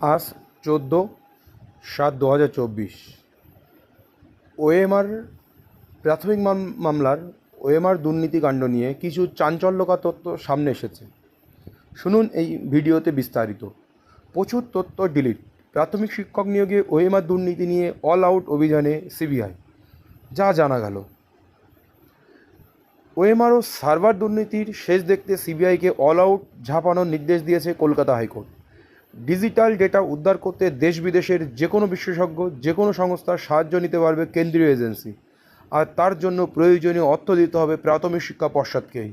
আজ 14/7/2024 ওএমআর প্রাথমিক মামলার ওএমআর দুর্নীতিকাণ্ড নিয়ে কিছু চাঞ্চল্যকর তথ্য সামনে এসেছে। শুনুন এই ভিডিওতে বিস্তারিত। প্রচুর তথ্য ডিলিট। প্রাথমিক শিক্ষক নিয়োগে ওএমআর দুর্নীতি নিয়ে অল আউট অভিযানে সিবিআই। যা জানা গেল, ওএমআর ও সার্ভার দুর্নীতির শেষ দেখতে সিবিআইকে অল আউট ঝাঁপানোর নির্দেশ দিয়েছে কলকাতা হাইকোর্ট। ডিজিটাল ডেটা উদ্ধার করতে দেশ বিদেশের যে কোনো বিশেষজ্ঞ, যে কোনো সংস্থার সাহায্য নিতে পারবে কেন্দ্রীয় এজেন্সি, আর তার জন্য প্রয়োজনীয় অর্থ দিতে হবে প্রাথমিক শিক্ষা পর্ষদকেই।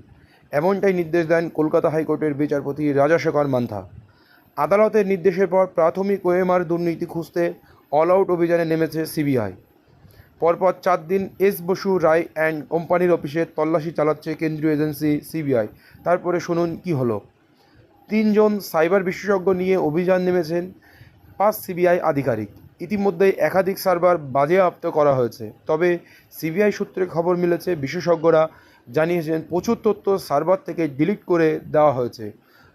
এমনটাই নির্দেশ দেন কলকাতা হাইকোর্টের বিচারপতি রাজাশেখর মান্থা। আদালতের নির্দেশের পর প্রাথমিক ওএমআর দুর্নীতি খুঁজতে অল আউট অভিযানে নেমেছে সিবিআই। পরপর 4 দিন এস বসু রায় অ্যান্ড কোম্পানির অফিসে তল্লাশি চালাচ্ছে কেন্দ্রীয় এজেন্সি সিবিআই। তারপরে শুনুন কি হলো। 3 জন সাইবার বিশেষজ্ঞ নিয়ে অভিযান নেমেছেন 5 সিবিআই আধিকারিক। ইতিমধ্যেই একাধিক সার্ভার বাজেয়াপ্ত করা হয়েছে। তবে সিবিআই সূত্রে খবর মিলেছে, বিশেষজ্ঞরা জানিয়েছেন প্রচুর তথ্য সার্ভার থেকে ডিলিট করে দেওয়া হয়েছে।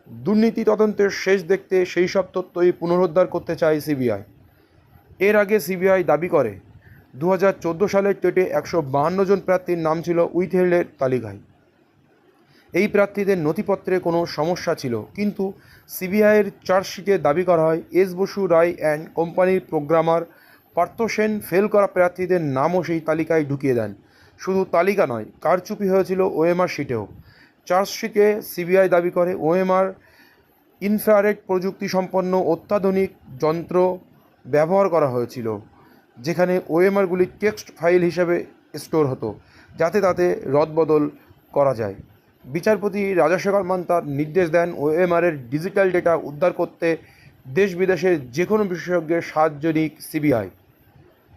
দুর্নীতি তদন্তের শেষ দেখতে সেই সব তথ্যই পুনরুদ্ধার করতে চায় সিবিআই। এর আগে সিবিআই দাবি করে 2014 সালের টেটে 152 জন প্রার্থীর নাম ছিল উইথহেল্ডের তালিকায়। এই প্রার্থীদের নথিপত্রে কোনো সমস্যা ছিল, কিন্তু সিবিআইয়ের চার্জশিটে দাবি করা হয় এস বসু রায় অ্যান্ড কোম্পানির প্রোগ্রামার পার্থ সেন ফেল করা প্রার্থীদের নামও সেই তালিকায় ঢুকিয়ে দেন। শুধু তালিকা নয়, কারচুপি হয়েছিল ওএমআর শিটেও। চার্জশিটে সিবিআই দাবি করে ওএমআর ইনফ্রারেড প্রযুক্তি সম্পন্ন অত্যাধুনিক যন্ত্র ব্যবহার করা হয়েছিল, যেখানে ওএমআরগুলি টেক্সট ফাইল হিসেবে স্টোর হতো, যাতে তাতে রদবদল করা যায়। বিচারপতি রাজাশেখর মান্থার নির্দেশ দেন ওএমআরের ডিজিটাল ডেটা উদ্ধার করতে দেশ বিদেশের যে কোনো বিশেষজ্ঞের সাহায্য নিক সিবিআই।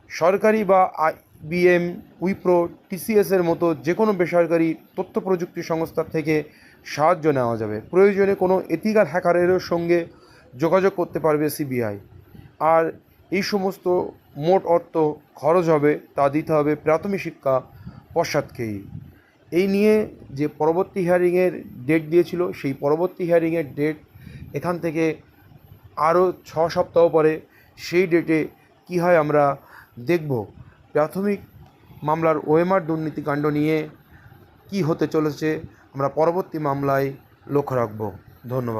সরকারি বা আইবিএম, উইপ্রো, টিসিএসের মতো যে কোনো বেসরকারি তথ্য প্রযুক্তি সংস্থার থেকে সাহায্য নেওয়া যাবে। প্রয়োজনে কোনো এথিক্যাল হ্যাকারেরও সঙ্গে যোগাযোগ করতে পারবে সিবিআই। আর এই সমস্ত মোট অর্থ খরচ হবে তা দিতে হবে প্রাথমিক শিক্ষা পর্ষদকেই। এই নিয়ে যে পরবর্তী হিয়ারিংয়ের ডেট দিয়েছিল, সেই পরবর্তী হিয়ারিংয়ের ডেট এখান থেকে আরও 6 সপ্তাহ পরে সেই ডেটে কি হয় আমরা দেখব। প্রাথমিক মামলার ওএমআর দুর্নীতিকাণ্ড নিয়ে কি হতে চলেছে আমরা পরবর্তী মামলায় লক্ষ্য রাখব। ধন্যবাদ।